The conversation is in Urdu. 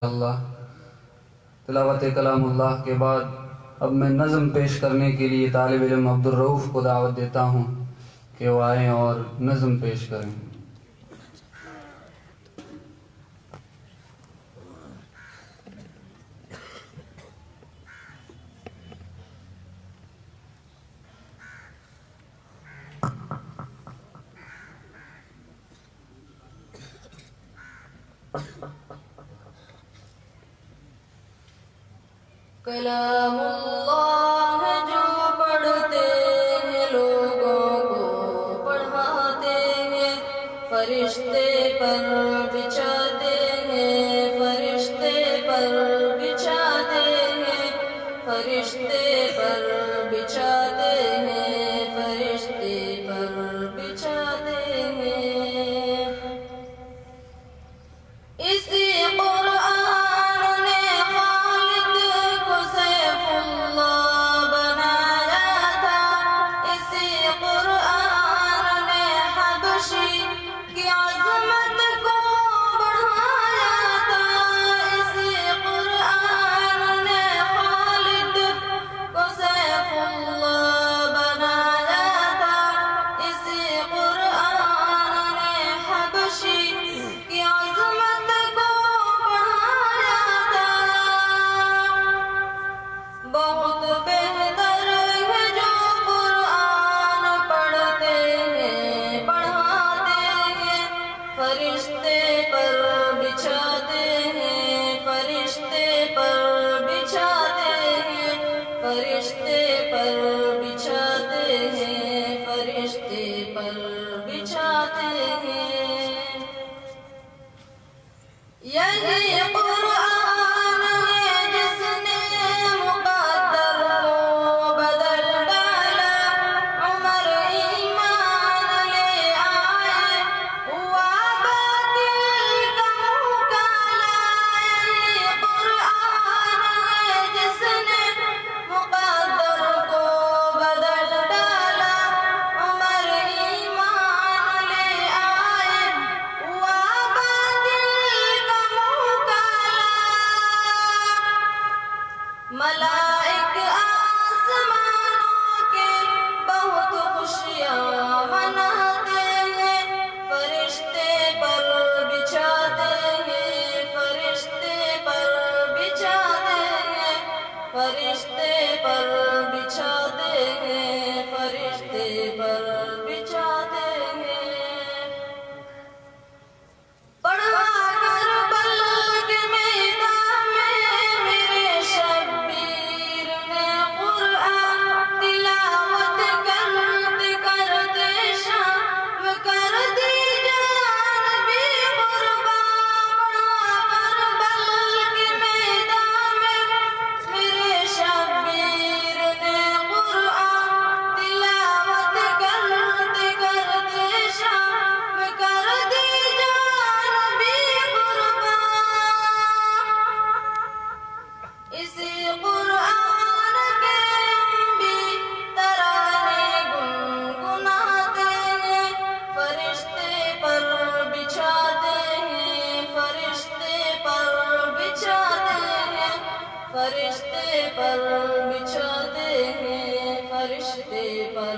اللہ تلاوت کلام اللہ کے بعد اب میں نظم پیش کرنے کے لیے طالب علم عبدالرؤف کو دعوت دیتا ہوں کہ وہ آئیں اور نظم پیش کریں۔ کلام اللہ جو پڑھتے ہیں لوگوں کو پڑھاتے ہیں، فرشتے پر بچھاتے ہیں، فرشتے پر بچھاتے ہیں، فرشتے پر بچھاتے ہیں، فرشتے پر بچھاتے ہیں۔ اسی قرآن نے خالد کو سیف اللہ بنایا تھا، اسی قرآن نے حبشی کی عظمت کو بڑھایا تھا، اسی قرآن نے خالد کو سیف اللہ بنایا تھا، اسی قرآن نے حبشی کی عظمت کو بڑھایا تھا۔ بہت بہتر ہے جو قرآن پڑھتے ہیں پڑھاتے ہیں، فرشتے پر بچھاتے ہیں، فرشتے پر بچھاتے ہیں، فرشتے پر بچھاتے ہیں، فرشتے پر بچھاتے ہیں۔ یہی قرآن ہے جس نے مقدر کو بدل ڈالا، عمر ایمان لے آئے ہوا باطل کا منہ کالا، یہی قرآن ہے جس نے مقدر کو بدل ڈالا، عمر ایمان لے آئے ہوا باطل کا منہ کالا۔ ملائک آسمانوں کے بہت خوشیاں مناتے ہیں، فرشتے پر بچھاتے ہیں، فرشتے پر بچھاتے ہیں، فرشتے پر بچھاتے ہیں، فرشتے پر بچھاتے ہیں۔ پڑھا کر بلک میدان میں میرے شبیر نے قرآن، تلاوت کرتے کرتے شام کر دی جان بھی قربان، پڑھا کر بلک میدان میں میرے شبیر نے قرآن، تلاوت کرتے کرتے شام کر دی جان بھی قربان۔ اسی قرآن کے انبی ترانے گنگناتے ہیں، فرشتے پر بچھاتے ہیں، فرشتے پر بچھاتے ہیں، فرشتے پر بچھاتے ہیں، فرشتے پر